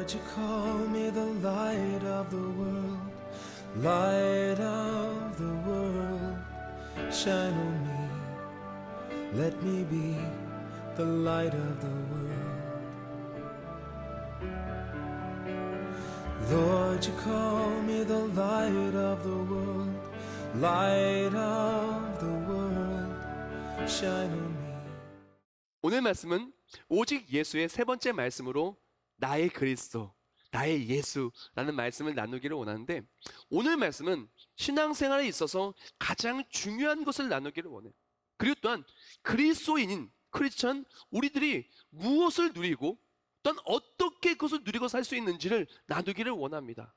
Lord, you call me the light of the world, light of the world, shine on me, let me be the light of the world. Lord, you call me the light of the world, light of the world, shine on me. 오늘 말씀은 오직 예수의 세 번째 말씀으로 나의 그리스도, 나의 예수라는 말씀을 나누기를 원하는데, 오늘 말씀은 신앙생활에 있어서 가장 중요한 것을 나누기를 원해요. 그리고 또한 그리스도인인 크리스천 우리들이 무엇을 누리고 또한 어떻게 그것을 누리고 살 수 있는지를 나누기를 원합니다.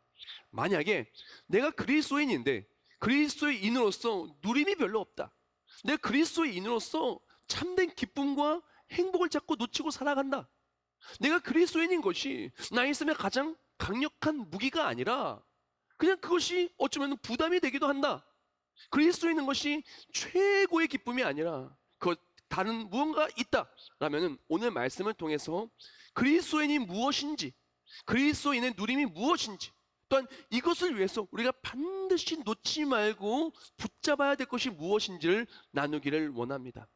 만약에 내가 그리스도인인데 그리스도인으로서 누림이 별로 없다, 내가 그리스도인으로서 참된 기쁨과 행복을 자꾸 놓치고 살아간다, 내가 그리스도인인 것이 나의 삶의 가장 강력한 무기가 아니라 그냥 그것이 어쩌면 부담이 되기도 한다, 그리스도인인 것이 최고의 기쁨이 아니라 그 다른 무언가 있다라면 오늘 말씀을 통해서 그리스도인이 무엇인지, 그리스도인의 누림이 무엇인지, 또한 이것을 위해서 우리가 반드시 놓지 말고 붙잡아야 될 것이 무엇인지를 나누기를 원합니다.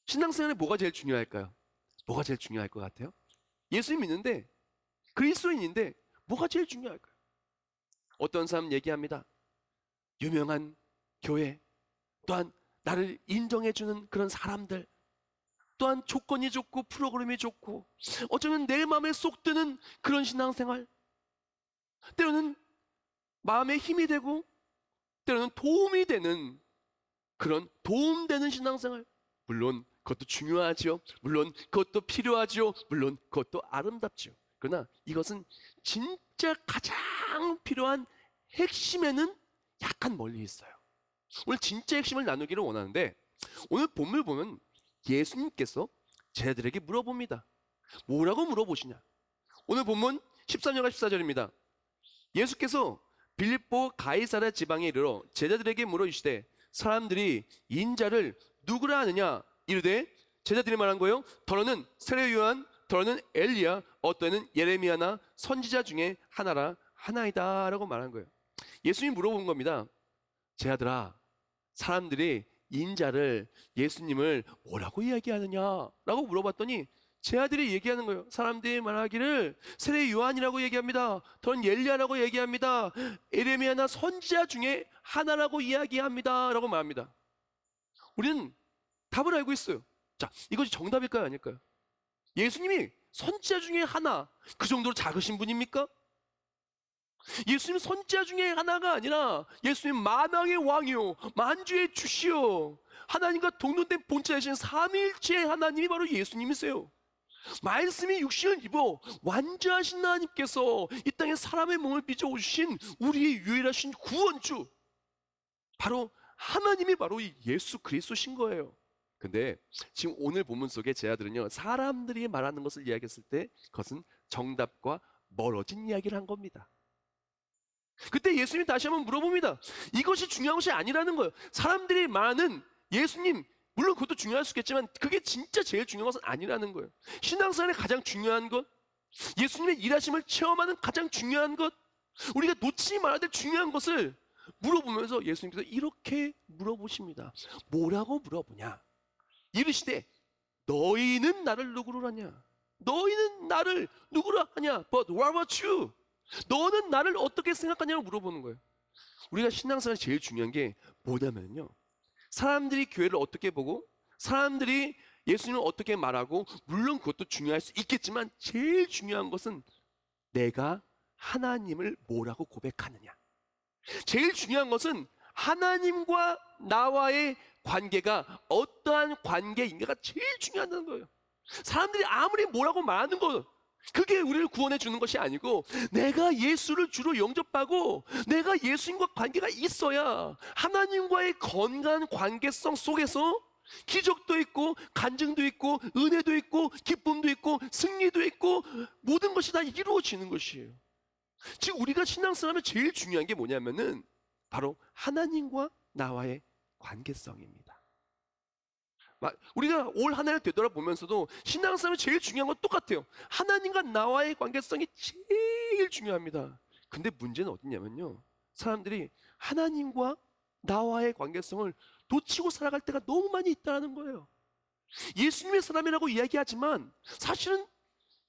신앙생활에 뭐가 제일 중요할까요? 뭐가 제일 중요할 것 같아요? 예수 믿는데, 그리스도인인데 뭐가 제일 중요할까요? 어떤 사람 얘기합니다. 유명한 교회, 또한 나를 인정해주는 그런 사람들, 또한 조건이 좋고 프로그램이 좋고 어쩌면 내 마음에 쏙 드는 그런 신앙생활, 때로는 마음에 힘이 되고 때로는 도움이 되는 그런 도움되는 신앙생활, 물론 그것도 중요하죠. 물론 그것도 필요하죠. 물론 그것도 아름답죠. 그러나 이것은 진짜 가장 필요한 핵심에는 약간 멀리 있어요. 오늘 진짜 핵심을 나누기를 원하는데, 오늘 본문을 보면 예수님께서 제자들에게 물어봅니다. 뭐라고 물어보시냐? 오늘 본문 13절과 14절입니다. 예수께서 빌립보 가이사랴 지방에 이르러 제자들에게 물어주시되 사람들이 인자를 누구라 하느냐 이르되, 제자들이 말한 거예요. 더러는 세례 요한, 더러는 엘리야, 어떠는 예레미야나 선지자 중에 하나라 하나이다 라고 말한 거예요. 예수님이 물어본 겁니다. 제자들아, 사람들이 인자를, 예수님을 뭐라고 이야기하느냐 라고 물어봤더니 제자들이 얘기하는 거예요. 사람들이 말하기를 세례 요한이라고 얘기합니다. 더는 엘리야라고 얘기합니다. 예레미야나 선지자 중에 하나라고 이야기합니다 라고 말합니다. 우리는 답을 알고 있어요. 자, 이것이 정답일까요, 아닐까요? 예수님이 선지자 중에 하나, 그 정도로 작으신 분입니까? 예수님 선지자 중에 하나가 아니라 예수님 만왕의 왕이요, 만주의 주시요, 하나님과 동등된 본체이신 삼위일체의 하나님이 바로 예수님이세요. 말씀이 육신을 입어 완전하신 하나님께서 이 땅에 사람의 몸을 빚어 오신 우리의 유일하신 구원주, 바로 하나님이 바로 이 예수 그리스도신 거예요. 근데 지금 오늘 본문 속에 제자들은요, 사람들이 말하는 것을 이야기했을 때 그것은 정답과 멀어진 이야기를 한 겁니다. 그때 예수님이 다시 한번 물어봅니다. 이것이 중요한 것이 아니라는 거예요. 사람들이 말하는 예수님, 물론 그것도 중요할 수 있겠지만 그게 진짜 제일 중요한 것은 아니라는 거예요. 신앙생활에 가장 중요한 것, 예수님의 일하심을 체험하는 가장 중요한 것, 우리가 놓치지 말아야 될 중요한 것을 물어보면서 예수님께서 이렇게 물어보십니다. 뭐라고 물어보냐? 이르시되 너희는 나를 누구로 하냐? 너희는 나를 누구로 하냐? But what about you? 너는 나를 어떻게 생각하냐고 물어보는 거예요. 우리가 신앙생활에 제일 중요한 게 뭐냐면요, 사람들이 교회를 어떻게 보고 사람들이 예수님을 어떻게 말하고, 물론 그것도 중요할 수 있겠지만 제일 중요한 것은 내가 하나님을 뭐라고 고백하느냐. 제일 중요한 것은 하나님과 나와의 관계가 어떠한 관계인가가 제일 중요하다는 거예요. 사람들이 아무리 뭐라고 말하는 것, 그게 우리를 구원해 주는 것이 아니고, 내가 예수를 주로 영접하고 내가 예수님과 관계가 있어야 하나님과의 건강한 관계성 속에서 기적도 있고 간증도 있고 은혜도 있고 기쁨도 있고 승리도 있고 모든 것이 다 이루어지는 것이에요. 지금 우리가 신앙생활하면 제일 중요한 게 뭐냐면은 바로 하나님과 나와의 관계성입니다. 우리가 올 한 해를 되돌아보면서도 신앙생활 제일 중요한 건 똑같아요. 하나님과 나와의 관계성이 제일 중요합니다. 근데 문제는 어디냐면요, 사람들이 하나님과 나와의 관계성을 놓치고 살아갈 때가 너무 많이 있다는 거예요. 예수님의 사람이라고 이야기하지만 사실은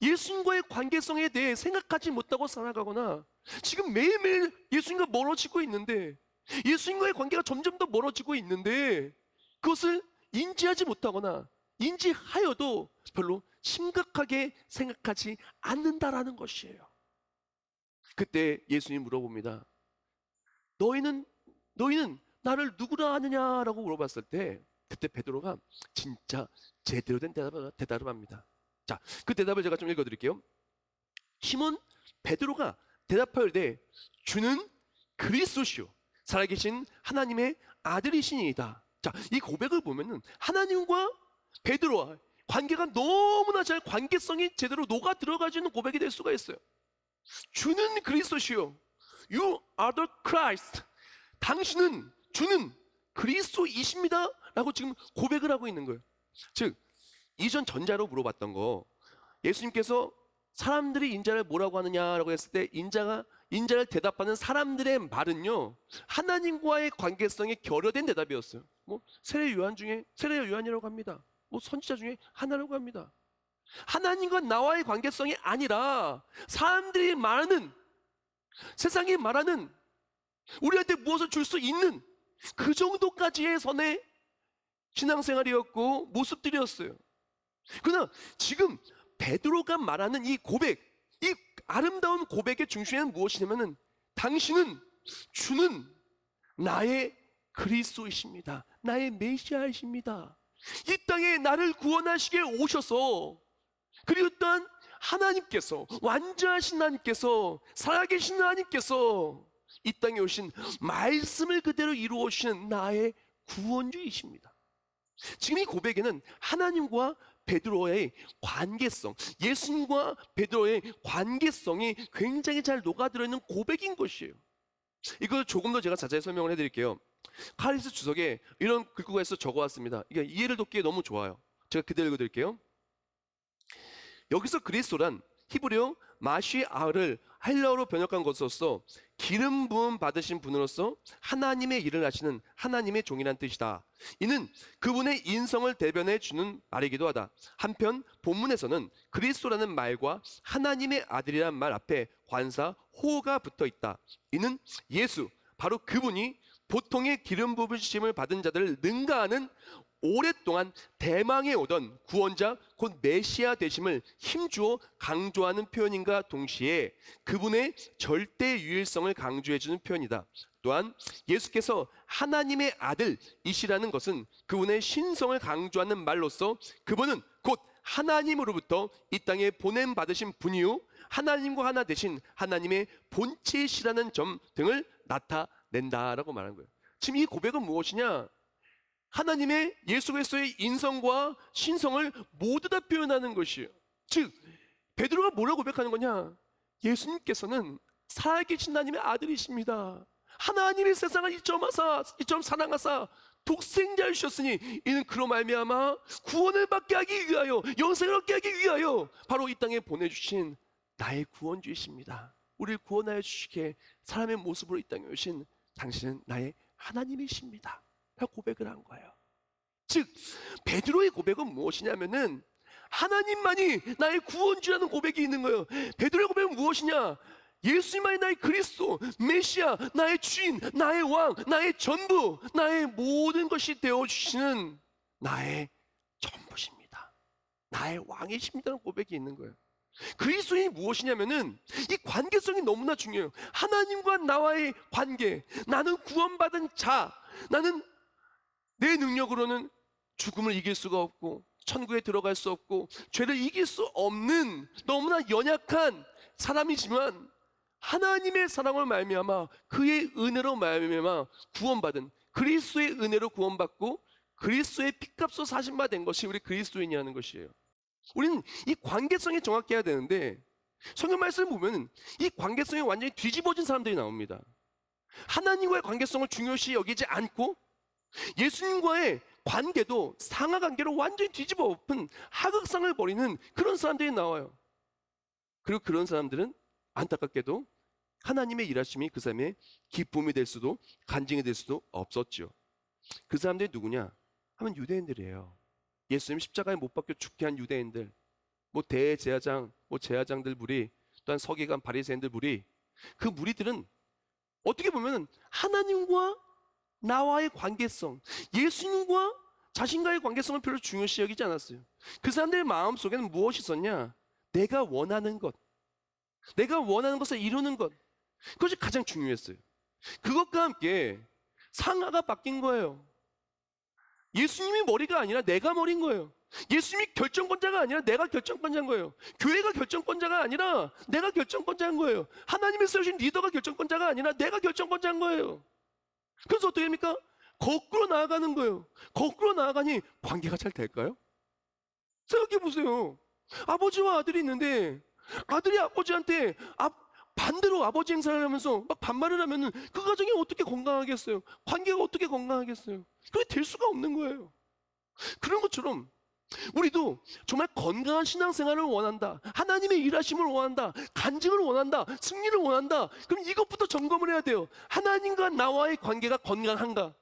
예수님과의 관계성에 대해 생각하지 못하고 살아가거나, 지금 매일매일 예수님과 멀어지고 있는데, 예수님과의 관계가 점점 더 멀어지고 있는데 그것을 인지하지 못하거나 인지하여도 별로 심각하게 생각하지 않는다라는 것이에요. 그때 예수님이 물어봅니다. 너희는 나를 누구라 하느냐라고 물어봤을 때, 그때 베드로가 진짜 제대로 된 대답을 합니다. 자, 그 대답을 제가 좀 읽어드릴게요. 시몬 베드로가 대답하되 주는 그리스도시요 살아계신 하나님의 아들이시니이다. 자, 이 고백을 보면은 하나님과 베드로와 관계가 너무나 잘, 관계성이 제대로 녹아 들어가지는 고백이 될 수가 있어요. 주는 그리스도시요, You are the Christ. 주는 그리스도이십니다 라고 지금 고백을 하고 있는 거예요. 즉, 이전 전자로 물어봤던 거, 예수님께서 사람들이 인자를 뭐라고 하느냐라고 했을 때 인자를 대답하는 사람들의 말은요, 하나님과의 관계성에 결여된 대답이었어요. 뭐 세례 요한이라고 합니다. 뭐 선지자 중에 하나라고 합니다. 하나님과 나와의 관계성이 아니라 사람들이 말하는, 세상이 말하는, 우리한테 무엇을 줄 수 있는 그 정도까지의 선의 신앙생활이었고 모습들이었어요. 그러나 지금 베드로가 말하는 이 고백, 이 아름다운 고백의 중심에는 무엇이냐면은 주는 나의 그리스도이십니다. 나의 메시아이십니다. 이 땅에 나를 구원하시게 오셔서, 그리고 또한 하나님께서, 완전하신 하나님께서, 살아계신 하나님께서 이 땅에 오신 말씀을 그대로 이루어 주시는 나의 구원주이십니다. 지금 이 고백에는 하나님과 베드로의 관계성, 예수님과 베드로의 관계성이 굉장히 잘 녹아들어 있는 고백인 것이에요. 이걸 조금 더 제가 자세히 설명을 해드릴게요. 카리스 주석에 이런 글귀가에서 적어왔습니다. 이게 이해를 돕기에 너무 좋아요. 제가 그대로 읽어드릴게요. 여기서 그리스도란 히브리어 마시아를 헬라어로 번역한 것으로서 기름 부음 받으신 분으로서 하나님의 일을 하시는 하나님의 종이란 뜻이다. 이는 그분의 인성을 대변해 주는 말이기도 하다. 한편 본문에서는 그리스도라는 말과 하나님의 아들이란 말 앞에 관사 호가 붙어 있다. 이는 예수, 바로 그분이 보통의 기름 부으심을 받은 자들을 능가하는 오랫동안 대망해 오던 구원자 곧 메시아 되심을 힘주어 강조하는 표현인가 동시에 그분의 절대 유일성을 강조해 주는 표현이다. 또한 예수께서 하나님의 아들이시라는 것은 그분의 신성을 강조하는 말로서 그분은 곧 하나님으로부터 이 땅에 보냄 받으신 분이요 하나님과 하나 되신 하나님의 본체이시라는 점 등을 나타낸다라고 말한 거예요. 지금 이 고백은 무엇이냐? 하나님의 예수 그리스도의 인성과 신성을 모두 다 표현하는 것이에요. 즉 베드로가 뭐라고 고백하는 거냐? 예수님께서는 살아계신 하나님의 아들이십니다. 하나님의 세상을 이처럼 사랑하사 독생자를 주셨으니 이는 그로 말미암아 구원을 받게 하기 위하여, 영생을 얻게 하기 위하여 바로 이 땅에 보내주신 나의 구원주이십니다. 우리를 구원하여 주시게 사람의 모습으로 이 땅에 오신 당신은 나의 하나님이십니다 라고 고백을 한 거예요. 즉 베드로의 고백은 무엇이냐면은 하나님만이 나의 구원주라는 고백이 있는 거예요. 베드로의 고백은 무엇이냐? 예수님만이 나의 그리스도, 메시아, 나의 주인, 나의 왕, 나의 전부, 나의 모든 것이 되어주시는 나의 전부십니다. 나의 왕이십니다라는 고백이 있는 거예요. 그리스도인이 무엇이냐면은 이 관계성이 너무나 중요해요. 하나님과 나와의 관계, 나는 구원받은 자, 나는 내 능력으로는 죽음을 이길 수가 없고 천국에 들어갈 수 없고 죄를 이길 수 없는 너무나 연약한 사람이지만 하나님의 사랑을 말미암아 그의 은혜로 말미암아 구원받은, 그리스도의 은혜로 구원받고 그리스도의 피값으로 사신 바 된 것이 우리 그리스도인이라는 것이에요. 우리는 이 관계성이 정확해야 되는데 성경 말씀을 보면 이 관계성이 완전히 뒤집어진 사람들이 나옵니다. 하나님과의 관계성을 중요시 여기지 않고 예수님과의 관계도 상하 관계로 완전히 뒤집어 엎은 하극상을 벌이는 그런 사람들이 나와요. 그리고 그런 사람들은 안타깝게도 하나님의 일하심이 그 사람의 기쁨이 될 수도 간증이 될 수도 없었죠. 그 사람들이 누구냐 하면 유대인들이에요. 예수님 십자가에 못 박혀 죽게 한 유대인들, 뭐 대제사장, 뭐 제사장들 무리, 또한 서기관 바리새인들 무리, 그 무리들은 어떻게 보면 하나님과 나와의 관계성, 예수님과 자신과의 관계성을 별로 중요시 여기지 않았어요. 그 사람들의 마음속에는 무엇이 있었냐? 내가 원하는 것, 내가 원하는 것을 이루는 것, 그것이 가장 중요했어요. 그것과 함께 상하가 바뀐 거예요. 예수님이 머리가 아니라 내가 머리인 거예요. 예수님이 결정권자가 아니라 내가 결정권자인 거예요. 교회가 결정권자가 아니라 내가 결정권자인 거예요. 하나님이 세우신 리더가 결정권자가 아니라 내가 결정권자인 거예요. 그래서 어떻게 합니까? 거꾸로 나아가는 거예요. 거꾸로 나아가니 관계가 잘 될까요? 생각해 보세요. 아버지와 아들이 있는데 아들이 아버지한테 반대로 아버지 행사를 하면서 막 반말을 하면은 그 가정이 어떻게 건강하겠어요? 관계가 어떻게 건강하겠어요? 그게 될 수가 없는 거예요. 그런 것처럼 우리도 정말 건강한 신앙생활을 원한다, 하나님의 일하심을 원한다, 간증을 원한다, 승리를 원한다. 그럼 이것부터 점검을 해야 돼요. 하나님과 나와의 관계가 건강한가?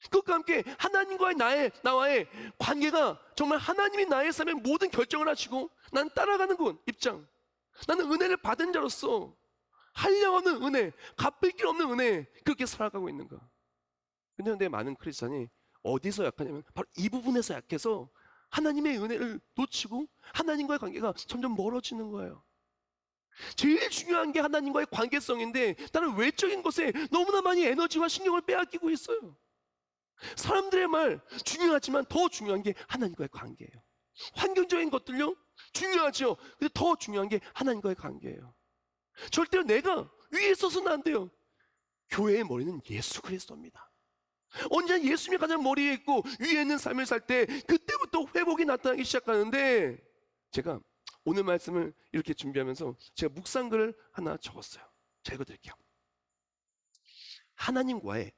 그것과 함께 하나님과의 나와의 관계가 정말 하나님이 나의 삶에 모든 결정을 하시고 난 따라가는 군 입장, 나는 은혜를 받은 자로서 한량없는 은혜, 갚을 길 없는 은혜, 그렇게 살아가고 있는가? 근데 많은 크리스찬이 어디서 약하냐면 바로 이 부분에서 약해서 하나님의 은혜를 놓치고 하나님과의 관계가 점점 멀어지는 거예요. 제일 중요한 게 하나님과의 관계성인데 다른 외적인 것에 너무나 많이 에너지와 신경을 빼앗기고 있어요. 사람들의 말 중요하지만 더 중요한 게 하나님과의 관계예요. 환경적인 것들요 중요하죠. 근데 더 중요한 게 하나님과의 관계예요. 절대로 내가 위에 있어서는 안 돼요. 교회의 머리는 예수 그리스도입니다. 언제나 예수님이 가장 머리에 있고 위에 있는 삶을 살 때 그때부터 회복이 나타나기 시작하는데, 제가 오늘 말씀을 이렇게 준비하면서 제가 묵상글을 하나 적었어요. 제가 읽어드릴게요. 하나님과의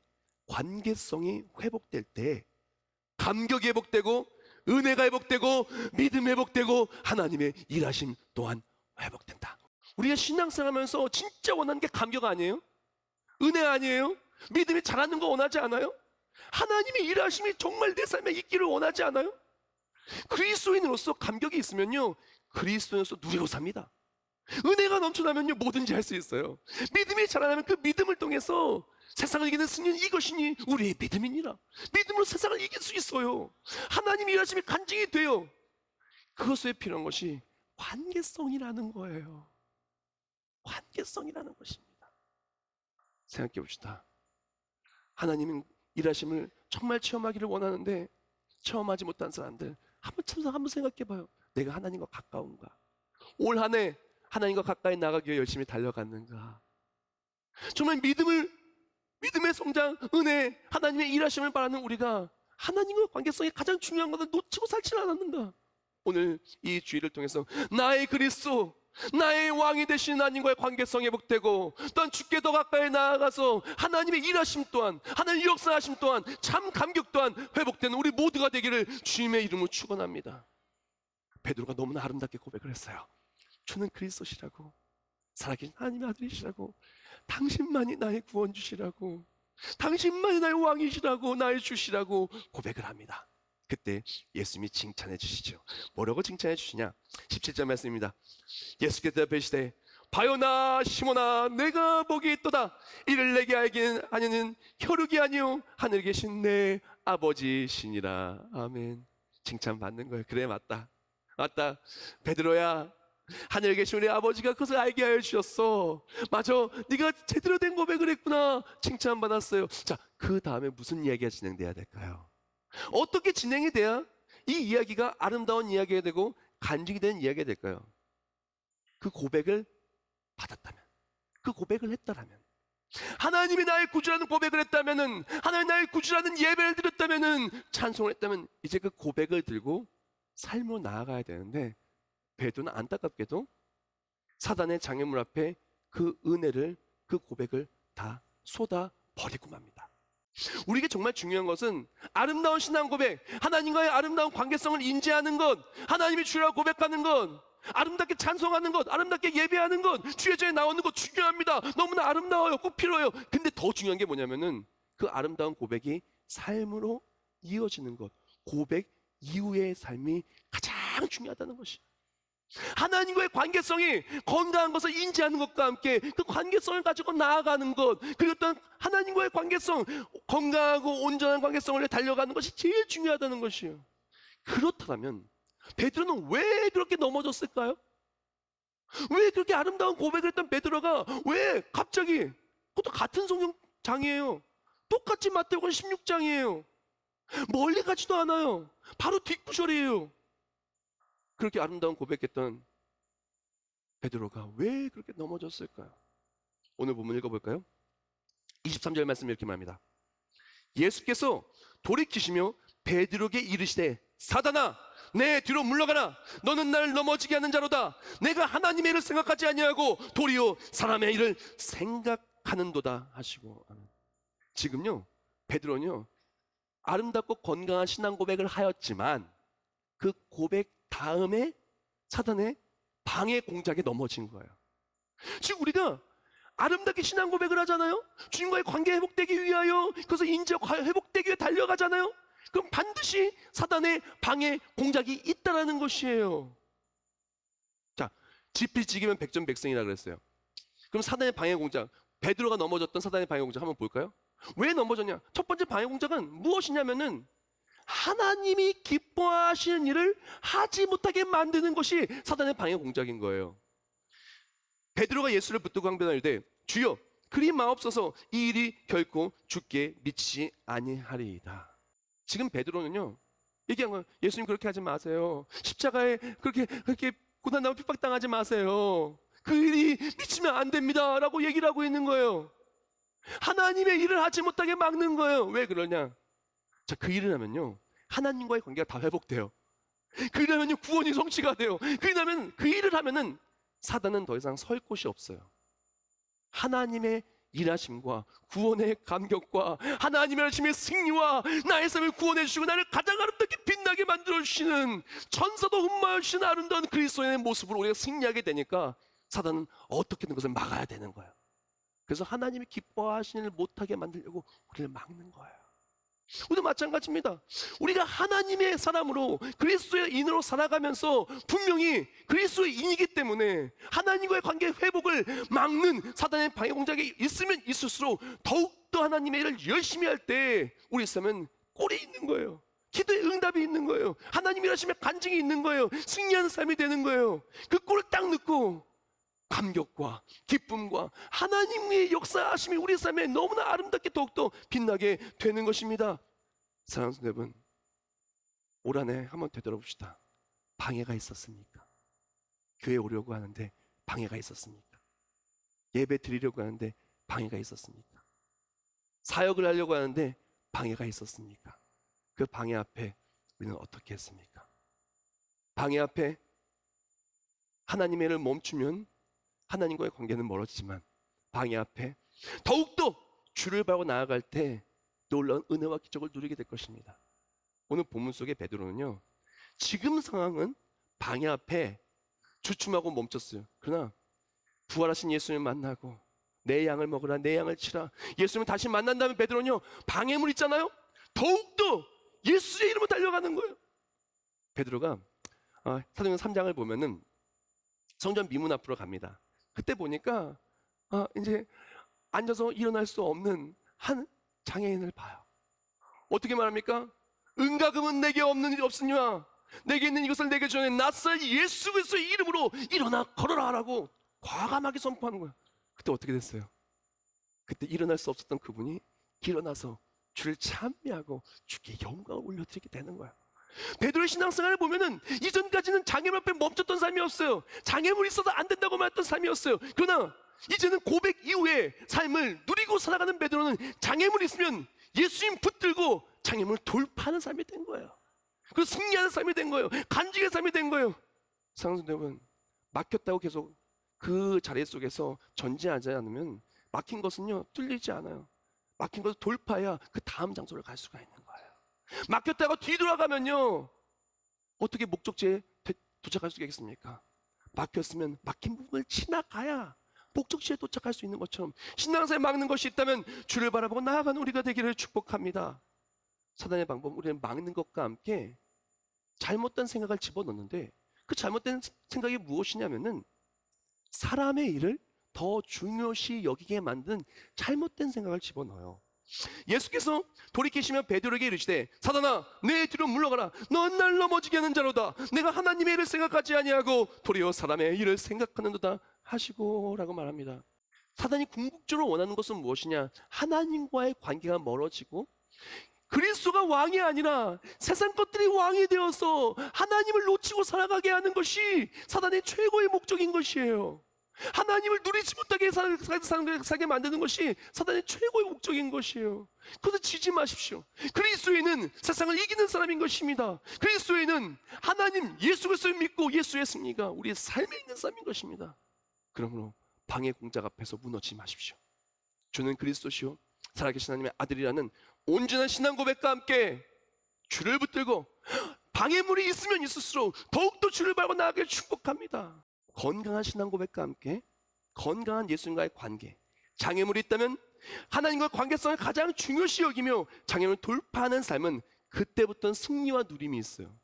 관계성이 회복될 때 감격이 회복되고 은혜가 회복되고 믿음이 회복되고 하나님의 일하심 또한 회복된다. 우리가 신앙생활하면서 진짜 원하는 게 감격 아니에요? 은혜 아니에요? 믿음이 자라는 거 원하지 않아요? 하나님의 일하심이 정말 내 삶에 있기를 원하지 않아요? 그리스도인으로서 감격이 있으면요 그리스도인으로서 누리고 삽니다. 은혜가 넘쳐나면요 뭐든지 할 수 있어요. 믿음이 자라나면 그 믿음을 통해서 세상을 이기는 승리는 이것이니 우리의 믿음이니라. 믿음으로 세상을 이길 수 있어요. 하나님의 일하심이 간증이 돼요. 그것에 필요한 것이 관계성이라는 거예요. 관계성이라는 것입니다. 생각해 봅시다. 하나님은 일하심을 정말 체험하기를 원하는데 체험하지 못한 사람들 한번 생각해 봐요. 내가 하나님과 가까운가? 올 한 해 하나님과 가까이 나가기 위해 열심히 달려갔는가? 정말 믿음의 성장, 은혜, 하나님의 일하심을 바라는 우리가 하나님과 관계성이 가장 중요한 것을 놓치고 살지 않았는가? 오늘 이 주일을 통해서 나의 그리스도, 나의 왕이 되신 하나님과의 관계성이 회복되고 또한 주께 더 가까이 나아가서 하나님의 일하심 또한, 하나님의 역사하심 또한, 참 감격 또한 회복되는 우리 모두가 되기를 주님의 이름으로 축원합니다. 베드로가 너무나 아름답게 고백을 했어요. 주는 그리스도시라고, 살아계신 하나님의 아들이시라고, 당신만이 나의 구원주시라고, 당신만이 나의 왕이시라고, 나의 주시라고 고백을 합니다. 그때 예수님이 칭찬해 주시죠. 뭐라고 칭찬해 주시냐? 17절 말씀입니다. 예수께서 대답하시되 바요나 시몬아 내가 복이 있도다. 이를 내게 알기는 아니는 혈육이 아니요 하늘에 계신 내 아버지시니라. 아멘. 칭찬받는 거예요. 그래 맞다 베드로야, 하늘에 계신 우리 아버지가 그것을 알게 하여 주셨어. 맞아, 네가 제대로 된 고백을 했구나. 칭찬받았어요. 자, 그 다음에 무슨 이야기가 진행돼야 될까요? 어떻게 진행이 돼야 이 이야기가 아름다운 이야기가 되고 간증이 되는 이야기가 될까요? 그 고백을 받았다면, 그 고백을 했다라면, 하나님이 나의 구주라는 고백을 했다면은, 하나님이 나의 구주라는 예배를 드렸다면은, 찬송을 했다면 이제 그 고백을 들고 삶으로 나아가야 되는데 베드로는 안타깝게도 사단의 장애물 앞에 그 은혜를, 그 고백을 다 쏟아 버리고 맙니다. 우리에게 정말 중요한 것은 아름다운 신앙 고백, 하나님과의 아름다운 관계성을 인지하는 것, 하나님이 주라고 고백하는 것, 아름답게 찬송하는 것, 아름답게 예배하는 것, 주의 전에 나오는 것 중요합니다. 너무나 아름다워요. 꼭 필요해요. 근데 더 중요한 게 뭐냐면은 그 아름다운 고백이 삶으로 이어지는 것, 고백 이후의 삶이 가장 중요하다는 것이. 하나님과의 관계성이 건강한 것을 인지하는 것과 함께 그 관계성을 가지고 나아가는 것, 그리고 또 하나님과의 관계성, 건강하고 온전한 관계성을 달려가는 것이 제일 중요하다는 것이에요. 그렇다면 베드로는 왜 그렇게 넘어졌을까요? 왜 그렇게 아름다운 고백을 했던 베드로가 왜 갑자기, 그것도 같은 성경장이에요, 똑같이 마태복음 16장이에요, 멀리 가지도 않아요, 바로 뒷구절이에요. 그렇게 아름다운 고백했던 베드로가 왜 그렇게 넘어졌을까요? 오늘 본문 읽어볼까요? 23절 말씀 이렇게 말합니다. 예수께서 돌이키시며 베드로에게 이르시되 사단아 내 뒤로 물러가라. 너는 나를 넘어지게 하는 자로다. 내가 하나님의 일을 생각하지 아니하고 도리어 사람의 일을 생각하는도다 하시고. 지금요 베드로는요 아름답고 건강한 신앙 고백을 하였지만 그 고백 다음에 사단의 방해 공작에 넘어진 거예요. 지금 우리가 아름답게 신앙 고백을 하잖아요. 주님과의 관계 회복되기 위하여, 그래서 인재가 회복되기 위해 달려가잖아요. 그럼 반드시 사단의 방해 공작이 있다라는 것이에요. 자, 지필지기면 백전백승이라 그랬어요. 그럼 사단의 방해 공작, 베드로가 넘어졌던 사단의 방해 공작 한번 볼까요? 왜 넘어졌냐? 첫 번째 방해 공작은 무엇이냐면은 하나님이 기뻐하시는 일을 하지 못하게 만드는 것이 사단의 방해 공작인 거예요. 베드로가 예수를 붙들고 항변할 때 주여 그리 마옵소서 이 일이 결코 주께 미치지 아니하리이다. 지금 베드로는요 얘기한 거예요. 예수님 그렇게 하지 마세요. 십자가에 그렇게 고난당하고 핍박당하지 마세요. 그 일이 미치면 안 됩니다 라고 얘기를 하고 있는 거예요. 하나님의 일을 하지 못하게 막는 거예요. 왜 그러냐? 자, 그 일을 하면요 하나님과의 관계가 다 회복돼요. 그 일을 하면요 구원이 성취가 돼요. 그 일을 하면은 사단은 더 이상 설 곳이 없어요. 하나님의 일하심과 구원의 감격과 하나님의 하심의 승리와 나의 삶을 구원해 주시고 나를 가장 아름답게 빛나게 만들어 주시는, 천사도 흠모하여 주시는 아름다운 그리스도의 모습으로 우리가 승리하게 되니까 사단은 어떻게든 그것을 막아야 되는 거예요. 그래서 하나님이 기뻐하시는 일을 못하게 만들려고 우리를 막는 거예요. 우리도 마찬가지입니다. 우리가 하나님의 사람으로 그리스도의 인으로 살아가면서 분명히 그리스도의 인이기 때문에 하나님과의 관계 회복을 막는 사단의 방해 공작이 있으면 있을수록 더욱더 하나님의 일을 열심히 할 때 우리 삶은 꼴이 있는 거예요. 기도의 응답이 있는 거예요. 하나님 일하시면 간증이 있는 거예요. 승리하는 삶이 되는 거예요. 그 꼴을 딱 넣고 감격과 기쁨과 하나님의 역사하심이 우리 삶에 너무나 아름답게 더욱더 빛나게 되는 것입니다. 사랑하는 성도 여러분, 올 한해 한번 되돌아봅시다. 방해가 있었습니까? 교회 오려고 하는데 방해가 있었습니까? 예배 드리려고 하는데 방해가 있었습니까? 사역을 하려고 하는데 방해가 있었습니까? 그 방해 앞에 우리는 어떻게 했습니까? 방해 앞에 하나님의 일을 멈추면 하나님과의 관계는 멀어지지만 방해 앞에 더욱더 주를 바라고 나아갈 때 놀라운 은혜와 기적을 누리게 될 것입니다. 오늘 본문 속의 베드로는요 지금 상황은 방해 앞에 주춤하고 멈췄어요. 그러나 부활하신 예수님을 만나고 내 양을 먹으라 내 양을 치라 예수님을 다시 만난 다음에 베드로는요 방해물 있잖아요 더욱더 예수의 이름으로 달려가는 거예요. 베드로가 사도행전 3장을 보면은 성전 미문 앞으로 갑니다. 그때 보니까 이제 앉아서 일어날 수 없는 한 장애인을 봐요. 어떻게 말합니까? 은과 금은 내게 없으니와 내게 있는 이것을 내게 주는 나사렛 예수 그리스도의 이름으로 일어나 걸어라 라고 과감하게 선포하는 거예요. 그때 어떻게 됐어요? 그때 일어날 수 없었던 그분이 일어나서 주를 찬미하고 주께 영광을 올려드리게 되는 거예요. 베드로의 신앙생활을 보면은 이전까지는 장애물 앞에 멈췄던 삶이었어요. 장애물이 있어서 안 된다고 말했던 삶이었어요. 그러나 이제는 고백 이후에 삶을 누리고 살아가는 베드로는 장애물이 있으면 예수님 붙들고 장애물을 돌파하는 삶이 된 거예요. 그리고 승리하는 삶이 된 거예요. 간직의 삶이 된 거예요. 사랑하는 여러분, 막혔다고 계속 그 자리 속에서 전진하지 않으면 막힌 것은요 뚫리지 않아요. 막힌 것을 돌파해야 그 다음 장소를 갈 수가 있는 거예요. 막혔다가 뒤돌아가면요, 어떻게 목적지에 도착할 수 있겠습니까? 막혔으면 막힌 부분을 지나가야 목적지에 도착할 수 있는 것처럼, 신앙생활에 막는 것이 있다면 주를 바라보고 나아가는 우리가 되기를 축복합니다. 사단의 방법, 우리는 막는 것과 함께 잘못된 생각을 집어넣는데, 그 잘못된 생각이 무엇이냐면은 사람의 일을 더 중요시 여기게 만드는 잘못된 생각을 집어넣어요. 예수께서 돌이키시며 베드로에게 이르시되, 사단아 내 뒤로 물러가라. 넌 날 넘어지게 하는 자로다. 내가 하나님의 일을 생각하지 아니하고 도리어 사람의 일을 생각하는도다 하시고 라고 말합니다. 사단이 궁극적으로 원하는 것은 무엇이냐? 하나님과의 관계가 멀어지고 그리스도가 왕이 아니라 세상 것들이 왕이 되어서 하나님을 놓치고 살아가게 하는 것이 사단의 최고의 목적인 것이에요. 하나님을 누리지 못하게 살게 만드는 것이 사단의 최고의 목적인 것이에요. 그래서 지지 마십시오. 그리스도인은 세상을 이기는 사람인 것입니다. 그리스도인은 하나님 예수 그리스도를 믿고 예수의 승리가 우리의 삶에 있는 사람인 것입니다. 그러므로 방해 공작 앞에서 무너지지 마십시오. 주는 그리스도시요 살아계신 하나님의 아들이라는 온전한 신앙 고백과 함께 주를 붙들고 방해물이 있으면 있을수록 더욱더 주를 밟고 나아가길 축복합니다. 건강한 신앙 고백과 함께 건강한 예수님과의 관계, 장애물이 있다면 하나님과의 관계성을 가장 중요시 여기며 장애물을 돌파하는 삶은 그때부터는 승리와 누림이 있어요.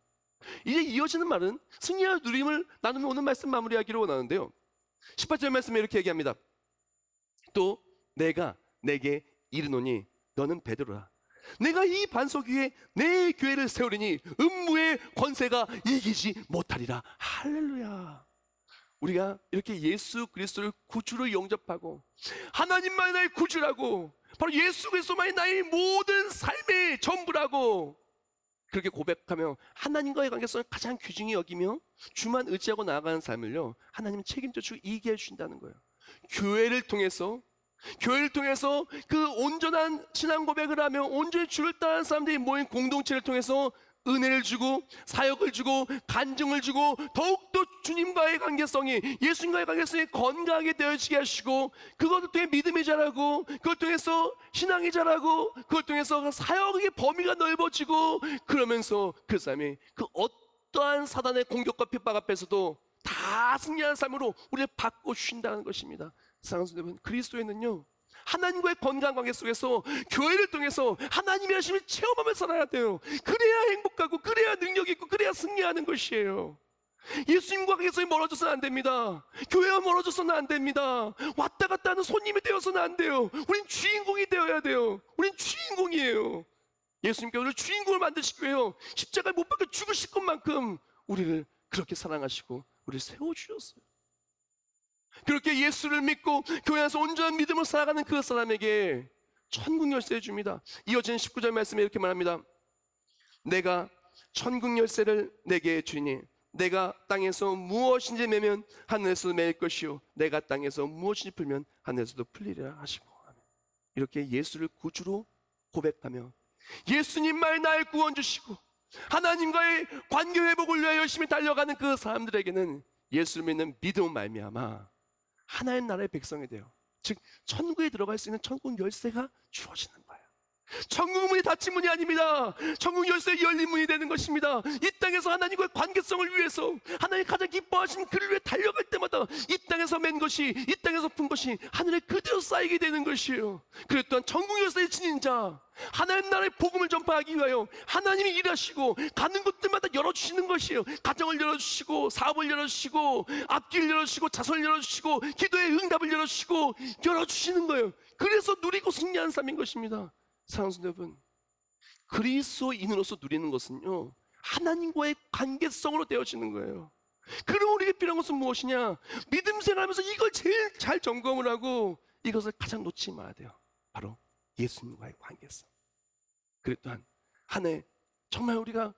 이제 이어지는 말은 승리와 누림을 나누는 오늘 말씀 마무리하기로 원하는데요, 18절 말씀에 이렇게 얘기합니다. 또 내가 내게 이르노니 너는 베드로라. 내가 이 반석 위에 내 교회를 세우리니 음부의 권세가 이기지 못하리라. 할렐루야. 우리가 이렇게 예수 그리스도를 구주로 영접하고 하나님만이 나의 구주라고, 바로 예수 그리스도만이 나의 모든 삶의 전부라고 그렇게 고백하며 하나님과의 관계성을 가장 귀중히 여기며 주만 의지하고 나아가는 삶을요, 하나님은 책임져 주고 이기게 해주신다는 거예요. 교회를 통해서 그 온전한 신앙 고백을 하며 온전히 주를 따르는 사람들이 모인 공동체를 통해서 은혜를 주고 사역을 주고 간증을 주고 더욱더 주님과의 관계성이, 예수님과의 관계성이 건강하게 되어지게 하시고, 그것을 통해 믿음이 자라고, 그걸 통해서 신앙이 자라고, 그걸 통해서 사역의 범위가 넓어지고, 그러면서 그 삶이 그 어떠한 사단의 공격과 핍박 앞에서도 다 승리하는 삶으로 우리를 바꿔 주신다는 것입니다. 사랑하는 여러분, 그리스도에는요 하나님과의 건강한 관계 속에서 교회를 통해서 하나님의 하심을 체험하며 살아야 돼요. 그래야 행복하고, 그래야 능력 있고, 그래야 승리하는 것이에요. 예수님과 관계성이 멀어져서는 안 됩니다. 교회와 멀어져서는 안 됩니다. 왔다 갔다 하는 손님이 되어서는 안 돼요. 우린 주인공이 되어야 돼요. 우린 주인공이에요. 예수님께서 우리를 주인공을 만드시고 해요, 십자가에 못 박혀 죽으실 것만큼 우리를 그렇게 사랑하시고 우리를 세워주셨어요. 그렇게 예수를 믿고 교회 안에서 온전한 믿음으로 살아가는 그 사람에게 천국 열쇠를 줍니다. 이어지는 19절 말씀에 이렇게 말합니다. 내가 천국 열쇠를 내게 주니 내가 땅에서 무엇인지 매면 하늘에서도 매일 것이요 내가 땅에서 무엇인지 풀면 하늘에서도 풀리리라 하시고, 이렇게 예수를 구주로 고백하며 예수님만이 나의 구원 주시고 하나님과의 관계 회복을 위하여 열심히 달려가는 그 사람들에게는 예수를 믿는 믿음을 말미암아 하나님 나라의 백성이 돼요. 즉 천국에 들어갈 수 있는 천국 열쇠가 주어지는 거예요. 천국 문이 닫힌 문이 아닙니다. 천국 열쇠 열린 문이 되는 것입니다. 이 땅에서 하나님과의 관계성을 위해서 하나님 가장 기뻐하신 그를 위해 달려갈 때마다 이 땅에서 맨 것이, 이 땅에서 푼 것이 하늘에 그대로 쌓이게 되는 것이에요. 그랬 또한 천국 열쇠의 지닌 자, 하나님 나라의 복음을 전파하기 위하여 하나님이 일하시고 가는 곳들마다 열어주시는 것이에요. 가정을 열어주시고, 사업을 열어주시고, 앞길을 열어주시고, 자손을 열어주시고, 기도의 응답을 열어주시는 거예요. 그래서 누리고 승리하는 삶인 것입니다. 사랑하는 여러분, 그리스도인으로서 누리는 것은요 하나님과의 관계성으로 되어지는 거예요. 그럼 우리에게 필요한 것은 무엇이냐? 믿음 생활하면서 이걸 제일 잘 점검을 하고 이것을 가장 놓치지 말아야 돼요. 바로 예수님과의 관계성. 그리고 또한 한 해 정말 우리가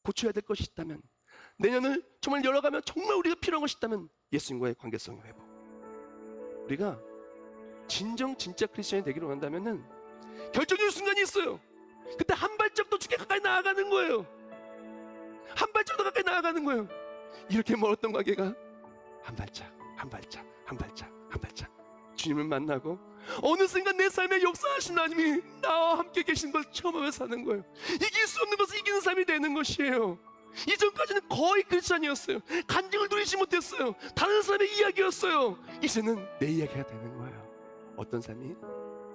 고쳐야 될 것이 있다면, 내년을 정말 열어가면 정말 우리가 필요한 것이 있다면 예수님과의 관계성의 회복. 우리가 진짜 크리스천이 되기로 한다면은 결정적인 순간이 있어요. 그때 한 발짝 더 주께 가까이 나아가는 거예요. 한 발짝 더 가까이 나아가는 거예요. 이렇게 멀었던 관계가 한 발짝 주님을 만나고 어느 순간 내 삶에 역사하신 하나님이 나와 함께 계신 걸 체험하며 사는 거예요. 이길 수 없는 것을 이기는 삶이 되는 것이에요. 이전까지는 거의 크리스찬이었어요. 간증을 누리지 못했어요. 다른 사람의 이야기였어요. 이제는 내 이야기가 되는 거예요. 어떤 삶이?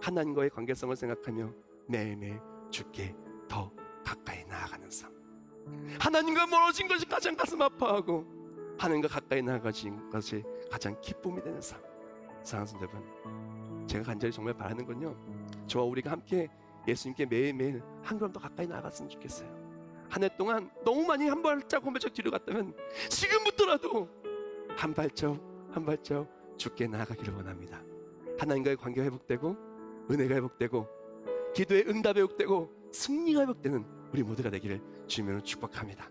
하나님과의 관계성을 생각하며 매일매일 주께 더 가까이 나아가는 삶. 하나님과 멀어진 것이 가장 가슴 아파하고 하나님과 가까이 나아가진 것이 가장 기쁨이 되는 삶. 사랑하는 여러분, 제가 간절히 정말 바라는 건요, 저와 우리가 함께 예수님께 매일매일 한 걸음 더 가까이 나아갔으면 좋겠어요. 한 해 동안 너무 많이 한 발짝 뒤로 갔다면 지금부터라도 한 발짝 주께 나아가기를 원합니다. 하나님과의 관계가 회복되고 은혜가 회복되고 기도의 응답이 회복되고 승리가 회복되는 우리 모두가 되기를 주님으로 축복합니다.